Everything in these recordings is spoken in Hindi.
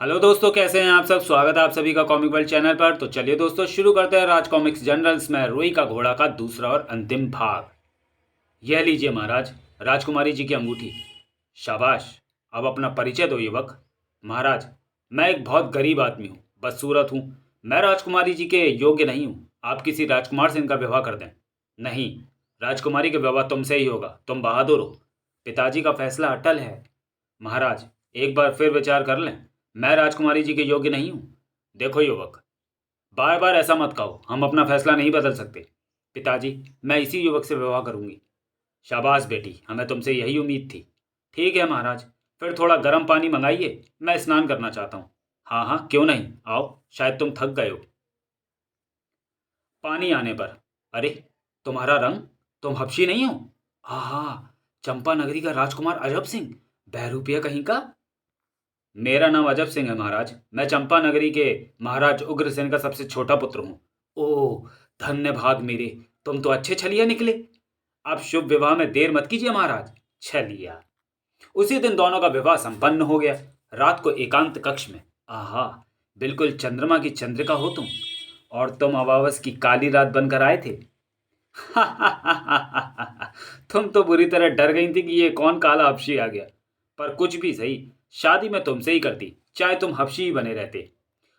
हेलो दोस्तों, कैसे हैं आप सब। स्वागत है आप सभी का कॉमिक वर्ल्ड चैनल पर। तो चलिए दोस्तों, शुरू करते हैं राज कॉमिक्स जनरल्स में रुई का घोड़ा का दूसरा और अंतिम भाग। यह लीजिए महाराज, राजकुमारी जी की अंगूठी। शाबाश। अब अपना परिचय दो युवक। महाराज, मैं एक बहुत गरीब आदमी हूँ, बदसूरत हूँ। मैं राजकुमारी जी के योग्य नहीं हूँ। आप किसी राजकुमार से इनका विवाह कर दें। नहीं, राजकुमारी का विवाह तुमसे ही होगा। तुम बहादुर हो। पिताजी का फैसला अटल है। महाराज, एक बार फिर विचार कर लें। मैं राजकुमारी जी के योग्य नहीं हूं। देखो युवक, बार बार ऐसा मत कहो। हम अपना फैसला नहीं बदल सकते। पिताजी, मैं इसी युवक से विवाह करूंगी। शाबाश बेटी, हमें तुमसे यही उम्मीद थी। ठीक है महाराज, फिर थोड़ा गर्म पानी मंगाइए, मैं स्नान करना चाहता हूँ। हाँ हाँ, क्यों नहीं, आओ, शायद तुम थक गए हो। पानी आने पर, अरे तुम्हारा रंग, तुम हबशी नहीं हो। आहा, चंपा नगरी का राजकुमार अजब सिंह, बहरूपिया कहीं का। मेरा नाम अजब सिंह है महाराज। मैं चंपा नगरी के महाराज उग्रसेन का सबसे छोटा पुत्र हूँ। ओह, धन्य भाग मेरे, तुम तो अच्छे छलिया निकले। अब शुभ विवाह में देर मत कीजिए महाराज। छलिया। उसी दिन दोनों का विवाह संपन्न हो गया। रात को एकांत कक्ष में। आहा, बिल्कुल चंद्रमा की चंद्रिका हो तुम। और तुम अमावस की काली रात बनकर आए थे। तुम तो बुरी तरह डर गई थी कि ये कौन काला हबशी आ गया। पर कुछ भी सही, शादी मैं तुमसे ही करती, चाहे तुम हबशी ही बने रहते।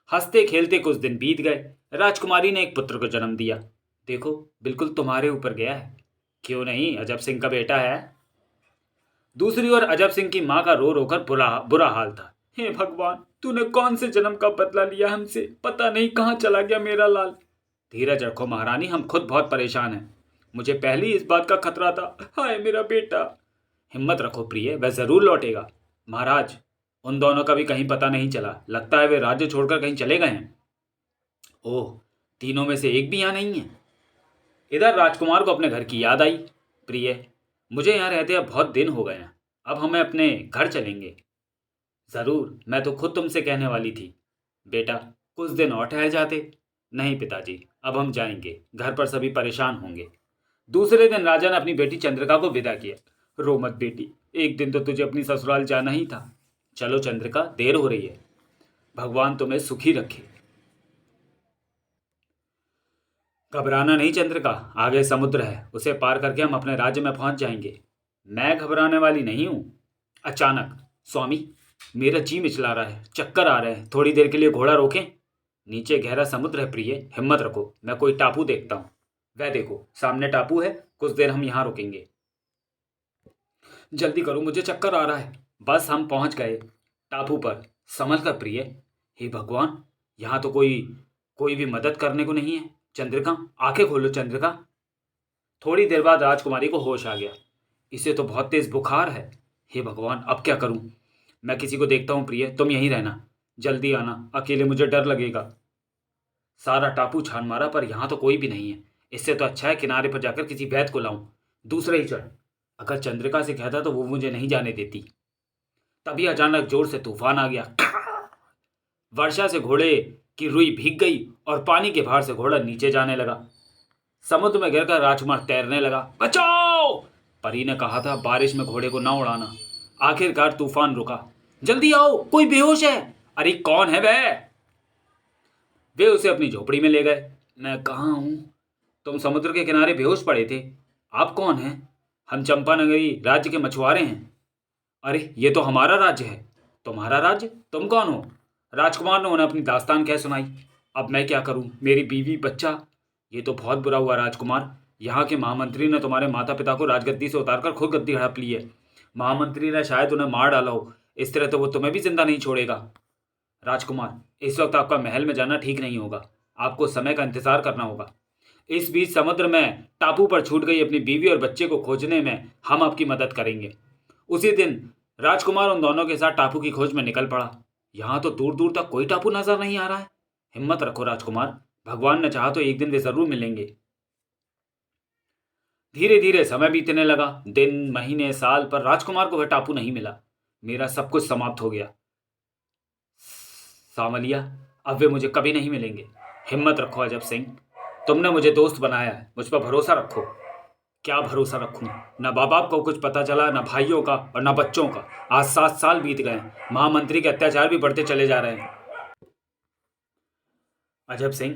हंसते खेलते कुछ दिन बीत गए। राजकुमारी ने एक पुत्र को जन्म दिया। देखो, बिल्कुल तुम्हारे ऊपर गया है। क्यों नहीं, अजब सिंह का बेटा है। दूसरी ओर अजब सिंह की मां का रो रोकर बुरा बुरा हाल था। हे भगवान, तूने कौन से जन्म का बदला लिया हमसे, पता नहीं कहाँ चला गया मेरा लाल। धीरज रखो महारानी, हम खुद बहुत परेशान हैं। मुझे पहले ही इस बात का खतरा था। हाय मेरा बेटा। हिम्मत रखो प्रिय, वह जरूर लौटेगा। महाराज, उन दोनों का भी कहीं पता नहीं चला। लगता है वे राज्य छोड़कर कहीं चले गए हैं। ओह, तीनों में से एक भी यहाँ नहीं है। इधर राजकुमार को अपने घर की याद आई। प्रिय, मुझे यहाँ रहते अब बहुत दिन हो गए हैं। अब हमें अपने घर चलेंगे। जरूर, मैं तो खुद तुमसे कहने वाली थी। बेटा, कुछ दिन और ठहर जाते। नहीं पिताजी, अब हम जाएंगे, घर पर सभी परेशान होंगे। दूसरे दिन राजा ने अपनी बेटी चंद्रिका को विदा किया। रो मत बेटी, एक दिन तो तुझे अपनी ससुराल जाना ही था। चलो चंद्रिका, देर हो रही है। भगवान तुम्हें सुखी रखे। घबराना नहीं चंद्रिका, आगे समुद्र है, उसे पार करके हम अपने राज्य में पहुंच जाएंगे। मैं घबराने वाली नहीं हूं। अचानक, स्वामी, मेरा जी मिचला रहा है, चक्कर आ रहे हैं, थोड़ी देर के लिए घोड़ा रोकें। नीचे गहरा समुद्र है प्रिय, हिम्मत रखो, मैं कोई टापू देखता हूँ। वह देखो, सामने टापू है, कुछ देर हम यहाँ रुकेंगे। जल्दी करो, मुझे चक्कर आ रहा है। बस हम पहुंच गए टापू पर। संभल कर प्रिय। हे भगवान, यहाँ तो कोई कोई भी मदद करने को नहीं है। चंद्रिका, आंखें खोलो चंद्रिका। थोड़ी देर बाद राजकुमारी को होश आ गया। इसे तो बहुत तेज बुखार है। हे भगवान, अब क्या करूं। मैं किसी को देखता हूं प्रिय, तुम यहीं रहना। जल्दी आना, अकेले मुझे डर लगेगा। सारा टापू छान मारा पर यहाँ तो कोई भी नहीं है। इससे तो अच्छा है किनारे पर जाकर किसी वैद्य को लाऊं। दूसरे ही चढ़। अगर चंद्रिका से कहता तो वो मुझे नहीं जाने देती। तभी अचानक जोर से तूफान आ गया। वर्षा से घोड़े की रुई भीग गई और पानी के भार से घोड़ा नीचे जाने लगा। समुद्र में गिरकर राजकुमार तैरने लगा। बचाओ! परी ने कहा था बारिश में घोड़े को ना उड़ाना। आखिरकार तूफान रुका। जल्दी आओ, कोई बेहोश है। अरे कौन है वह? वे उसे अपनी झोपड़ी में ले गए। मैं कहाँ हूँ? तुम समुद्र के किनारे बेहोश पड़े थे। आप कौन हैं? हम चंपानगरी राज्य के मछुआरे हैं। अरे ये तो हमारा राज्य है। तुम्हारा राज्य? तुम कौन हो? राजकुमार ने उन्हें अपनी दास्तान कह सुनाई। अब मैं क्या करूं, मेरी बीवी बच्चा। ये तो बहुत बुरा हुआ राजकुमार। यहाँ के महामंत्री ने तुम्हारे माता पिता को राजगद्दी से उतारकर खुद गद्दी हड़प ली है। महामंत्री ने शायद उन्हें मार डाला हो। इस तरह तो वो तुम्हें भी जिंदा नहीं छोड़ेगा। राजकुमार, इस वक्त आपका महल में जाना ठीक नहीं होगा। आपको समय का इंतजार करना होगा। इस बीच समुद्र में टापू पर छूट गई अपनी बीवी और बच्चे को खोजने में हम आपकी मदद करेंगे। उसी दिन राजकुमार उन दोनों के साथ टापू की खोज में निकल पड़ा। यहाँ तो दूर दूर तक कोई टापू नजर नहीं आ रहा है। हिम्मत रखो राजकुमार, भगवान ने चाहा तो एक दिन वे जरूर मिलेंगे। धीरे धीरे समय बीतने लगा। दिन, महीने, साल, पर राजकुमार को वह टापू नहीं मिला। मेरा सब कुछ समाप्त हो गया। सामलिया, अब वे मुझे कभी नहीं मिलेंगे। हिम्मत रखो अजब सिंह, तुमने मुझे दोस्त बनाया है, मुझ पर भरोसा रखो। क्या भरोसा रखूं? न बाप बाप को कुछ पता चला, न भाइयों का और न बच्चों का। आज 7 साल बीत गए हैं, महामंत्री के अत्याचार भी बढ़ते चले जा रहे हैं। अजब सिंह,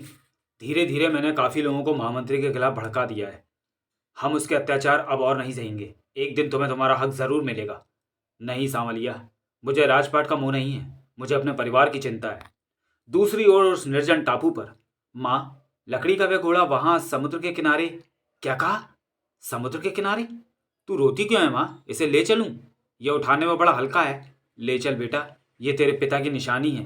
धीरे धीरे मैंने काफ़ी लोगों को महामंत्री के खिलाफ भड़का दिया है। हम उसके अत्याचार अब और नहीं सहेंगे। एक दिन तुम्हें तुम्हारा हक ज़रूर मिलेगा। नहीं सांवलिया, मुझे राजपाट का मोह नहीं है, मुझे अपने परिवार की चिंता है। दूसरी ओर उस निर्जन टापू पर, माँ, लकड़ी का वह घोड़ा वहां समुद्र के किनारे। क्या कहा? समुद्र के किनारे? तू रोती क्यों है माँ? इसे ले चलूं? यह उठाने में बड़ा हल्का है। ले चल बेटा, ये तेरे पिता की निशानी है।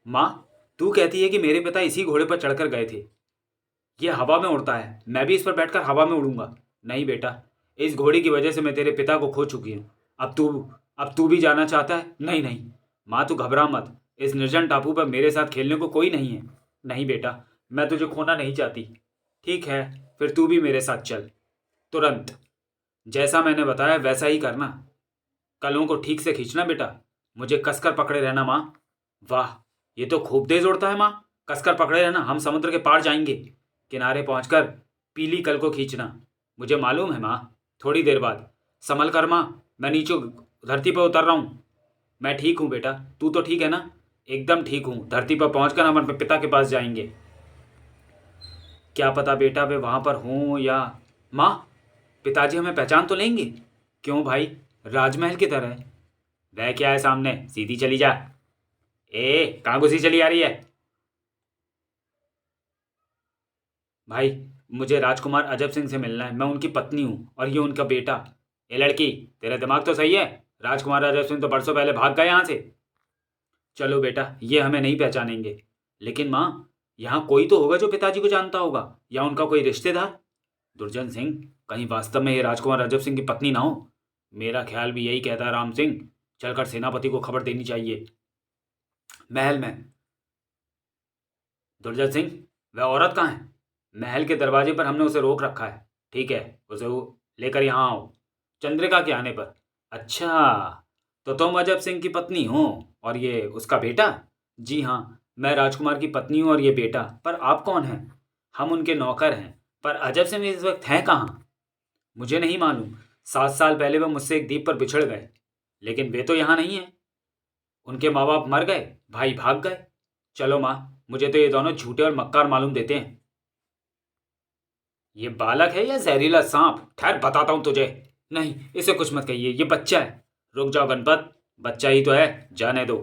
माँ, तू कहती है कि मेरे पिता इसी घोड़े पर चढ़कर गए थे। यह हवा में उड़ता है, मैं भी इस पर बैठकर हवा में उड़ूंगा। नहीं बेटा, इस घोड़े की वजह से मैं तेरे पिता को खो चुकी हूँ। अब तू भी जाना चाहता है? नहीं नहीं माँ, तू घबरा मत। इस निर्जन टापू पर मेरे साथ खेलने को कोई नहीं है। नहीं बेटा, मैं तुझे खोना नहीं चाहती। ठीक है, फिर तू भी मेरे साथ चल, तुरंत। जैसा मैंने बताया वैसा ही करना। कलों को ठीक से खींचना बेटा, मुझे कसकर पकड़े रहना माँ। वाह, ये तो खूब तेज उड़ता है माँ। कसकर पकड़े रहना, हम समुद्र के पार जाएंगे। किनारे पहुंचकर पीली कल को खींचना। मुझे मालूम है माँ, थोड़ी देर बाद। संभल कर माँ, मैं नीचे धरती पर उतर रहा हूँ। मैं ठीक हूँ बेटा, तू तो ठीक है ना? एकदम ठीक हूँ। धरती पर पहुंचकर हम अपने पिता के पास जाएंगे। क्या पता बेटा वे वहां पर हों या। माँ, पिताजी हमें पहचान तो लेंगे? क्यों भाई, राजमहल की तरह। वह क्या है सामने, सीधी चली जा। कहाँ घुसी चली आ रही है? भाई, मुझे राजकुमार अजब सिंह से मिलना है। मैं उनकी पत्नी हूँ और ये उनका बेटा। ए लड़की, तेरा दिमाग तो सही है? राजकुमार अजब सिंह तो बरसों पहले भाग गए यहाँ से। चलो बेटा, ये हमें नहीं पहचानेंगे। लेकिन माँ, यहाँ कोई तो होगा जो पिताजी को जानता होगा, या उनका कोई रिश्तेदार। दुर्जन सिंह, कहीं वास्तव में ये राजकुमार अजब सिंह की पत्नी ना हो? मेरा ख्याल भी यही कहता है राम सिंह। चलकर सेनापति को खबर देनी चाहिए। महल में। दुर्जन सिंह, वह औरत कहाँ है? महल के दरवाजे पर हमने उसे रोक रखा है। ठीक है, उसे वो लेकर यहाँ आओ, चंद्रिका के आने पर। अच्छा, तो तुम अजब सिंह की पत्नी हो और ये उसका बेटा? जी हाँ, मैं राजकुमार की पत्नी हूँ और ये बेटा। पर आप कौन हैं? हम उनके नौकर हैं। पर अजब सिंह इस वक्त हैं कहाँ? मुझे नहीं मालूम। 7 साल पहले वह मुझसे एक द्वीप पर बिछड़ गए, लेकिन वे तो यहाँ नहीं हैं। उनके माँ बाप मर गए, भाई भाग गए। चलो माँ, मुझे तो ये दोनों झूठे और मक्कार मालूम देते हैं। ये बालक है या जहरीला सांप? ठहर, बताता हूं तुझे। नहीं, इसे कुछ मत कहिए, ये बच्चा है। रुक जाओ गणपत, बच्चा ही तो है, जाने दो।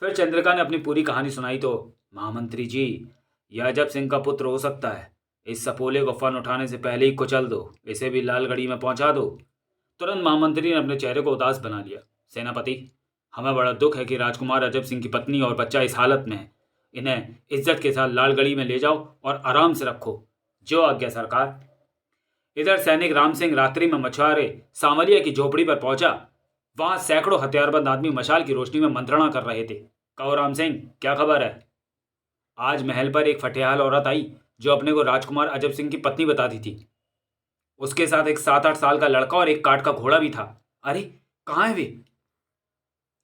फिर चंद्रिका ने अपनी पूरी कहानी सुनाई तो, महामंत्री जी, यह अजब सिंह का पुत्र हो सकता है। इस सपोले को फन उठाने से पहले ही कुचल दो, इसे भी लालगढ़ी में पहुंचा दो। तुरंत महामंत्री ने अपने चेहरे को उदास बना लिया। सेनापति, हमें बड़ा दुख है कि राजकुमार अजब सिंह की पत्नी और बच्चा इस हालत में है। इन्हें इज्जत के साथ लालगढ़ी में ले जाओ और आराम से रखो। जो आज्ञा सरकार। इधर सैनिक राम सिंह रात्रि में मछुआरे सांवलिया की झोपड़ी पर पहुंचा। वहां सैकड़ों हथियारबंद आदमी मशाल की रोशनी में मंत्रणा कर रहे थे। कहो राम सिंह, क्या खबर है? आज महल पर एक फटेहाल औरत आई जो अपने को राजकुमार अजब सिंह की पत्नी बताती थी। उसके साथ एक 7-8 साल का लड़का और एक काठ का घोड़ा भी था। अरे, कहाँ है वे?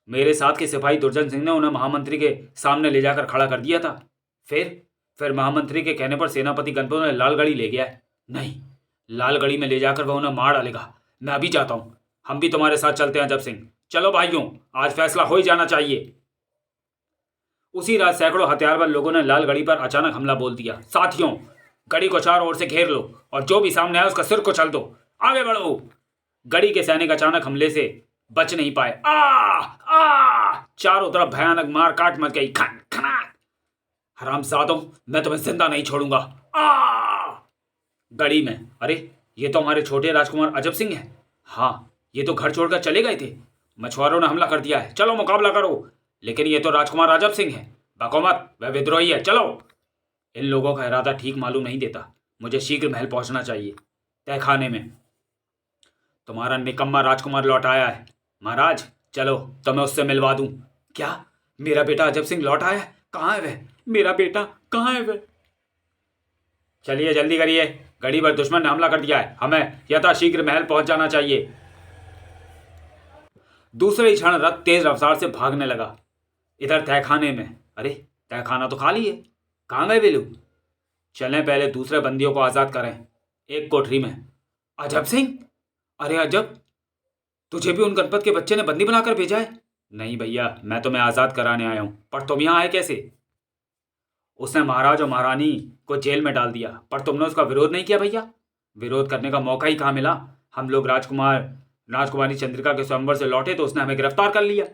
मेरे साथ के सिपाही दुर्जन सिंह ने उन्हें महामंत्री के सामने ले जाकर खड़ा कर दिया था। फिर महामंत्री के कहने पर सेनापति गणपत उन्हें लालगढ़ी ले गया है। नहीं, लालगढ़ी में ले जाकर वह उन्हें मार डालेगा। मैं अभी जाता हूं। हम भी तुम्हारे साथ चलते हैं अजब सिंह। चलो भाइयों, आज फैसला हो ही जाना चाहिए। उसी रात सैकड़ों हथियारबंद लोगों ने लालगढ़ी पर अचानक हमला बोल दिया। साथियों, गढ़ी को चारों ओर से घेर लो और जो भी सामने आए उसका सिर को चल दो। आगे बढ़ो। गढ़ी के सैनिक अचानक हमले से बच नहीं पाए। चारों तरफ भयानक मार काट मच गई। खन खनाक। हरामजादों, मैं तुम्हें जिंदा नहीं छोड़ूंगा। गढ़ी में, अरे ये तो हमारे छोटे राजकुमार अजब सिंह हैं। हाँ, ये तो घर छोड़कर चले गए थे। मछुआरों ने हमला कर दिया है, चलो मुकाबला करो। लेकिन ये तो राजकुमार अजब सिंह है। बको मत, वह विद्रोही है, चलो। इन लोगों का इरादा ठीक मालूम नहीं देता। मुझे शीघ्र महल पहुंचना चाहिए। तहखाने में तुम्हारा निकम्मा राजकुमार लौट आया है। महाराज, चलो तो मैं उससे मिलवा दूं। क्या? मेरा बेटा अजब सिंह लौट आया है? कहाँ है वह? मेरा बेटा कहाँ है वह? चलिए जल्दी करिए, गढ़ी पर दुश्मन ने हमला कर दिया है। हमें यथाशीघ्र महल पहुंच जाना चाहिए। दूसरे ही क्षण रथ तेज रफ्तार से भागने लगा। इधर तहखाने में, अरे तहखाना तो खाली है। कहाँ गए वे लोग? चलें पहले दूसरे बंदियों को आज़ाद करें एक कोठरी में। अजब सिंह, अरे अजब, तुझे भी उन गणपत के बच्चे ने बंदी बनाकर भेजा है? नहीं भैया, मैं तुम्हें आज़ाद कराने आया हूँ। पर तुम यहाँ आए कैसे? उसने महाराज और महारानी को जेल में डाल दिया, पर तुमने उसका विरोध नहीं किया भैया। विरोध करने का मौका ही कहाँ मिला। हम लोग राजकुमारी चंद्रिका के स्वयंवर से लौटे तो उसने हमें गिरफ्तार कर लिया।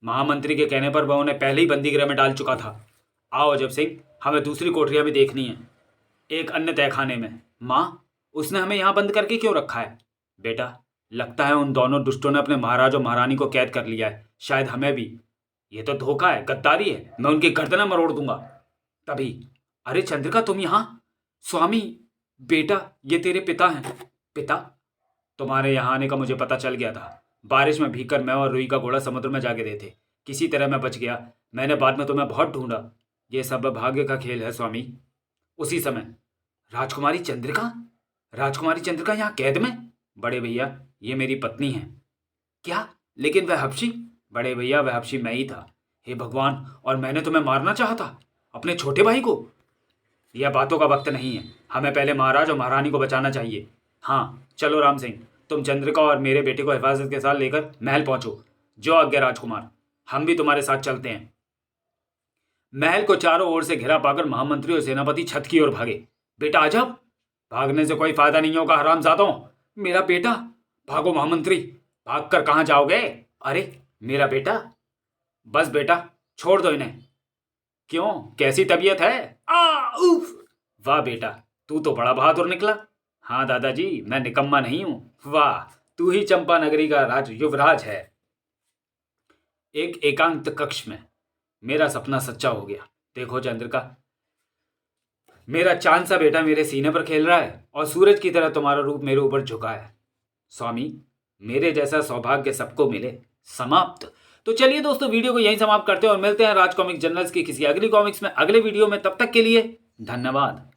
महामंत्री के कहने पर वह उन्हें पहले ही बंदी गृह में डाल चुका था। आओ अजब सिंह, हमें दूसरी कोठरियां भी देखनी है, एक अन्य तहखाने में। माँ, उसने हमें यहाँ बंद करके क्यों रखा है? बेटा, लगता है उन दोनों दुष्टों ने अपने महाराज और महारानी को कैद कर लिया है, शायद हमें भी। ये तो धोखा है, गद्दारी है, मैं उनकी गर्दनें मरोड़ दूंगा। तभी, अरे चंद्रिका, तुम यहाँ? स्वामी, बेटा, ये तेरे पिता हैं। पिता? तुम्हारे यहाँ आने का मुझे पता चल गया था। बारिश में भीगकर मैं और रुई का घोड़ा समुद्र में जा गिरे थे। किसी तरह मैं बच गया। मैंने बाद में तुम्हें बहुत ढूंढा। ये सब भाग्य का खेल है स्वामी। उसी समय राजकुमारी चंद्रिका यहाँ कैद में? बड़े भैया, ये मेरी पत्नी है। क्या? लेकिन वह हबशी? बड़े भैया, वह हबशी मैं ही था। हे भगवान, और मैंने तुम्हें मारना चाहा था, अपने छोटे भाई को। यह बातों का वक्त नहीं है, हमें पहले महाराज और महारानी को बचाना चाहिए। हाँ चलो राम सिंह, तुम चंद्रिका और मेरे बेटे को हिफाजत के साथ लेकर महल पहुंचो। जो आज्ञा राजकुमार, हम भी तुम्हारे साथ चलते हैं। महल को चारों ओर से घिरा पाकर महामंत्री और सेनापति छत की ओर भागे। बेटा अजब, भागने से कोई फायदा नहीं होगा हरामजादों। मेरा बेटा, भागो महामंत्री, भागकर कहाँ जाओगे? अरे मेरा बेटा। बस बेटा, छोड़ दो इन्हें। क्यों, कैसी तबीयत है? उफ! वाह बेटा, तू तो बड़ा बहादुर निकला। हाँ दादाजी, मैं निकम्मा नहीं हूं। वाह, तू ही चंपा नगरी का युवराज है। एक एकांत कक्ष में मेरा सपना सच्चा हो गया। देखो चंद्रिका, मेरा चांद सा बेटा मेरे सीने पर खेल रहा है और सूरज की तरह तुम्हारा रूप मेरे ऊपर झुका है। स्वामी, मेरे जैसा सौभाग्य सबको मिले। समाप्त। तो चलिए दोस्तों, वीडियो को यहीं समाप्त करते हैं और मिलते हैं राज कॉमिक जर्नल्स की किसी अगली कॉमिक्स में अगले वीडियो में। तब तक के लिए धन्यवाद।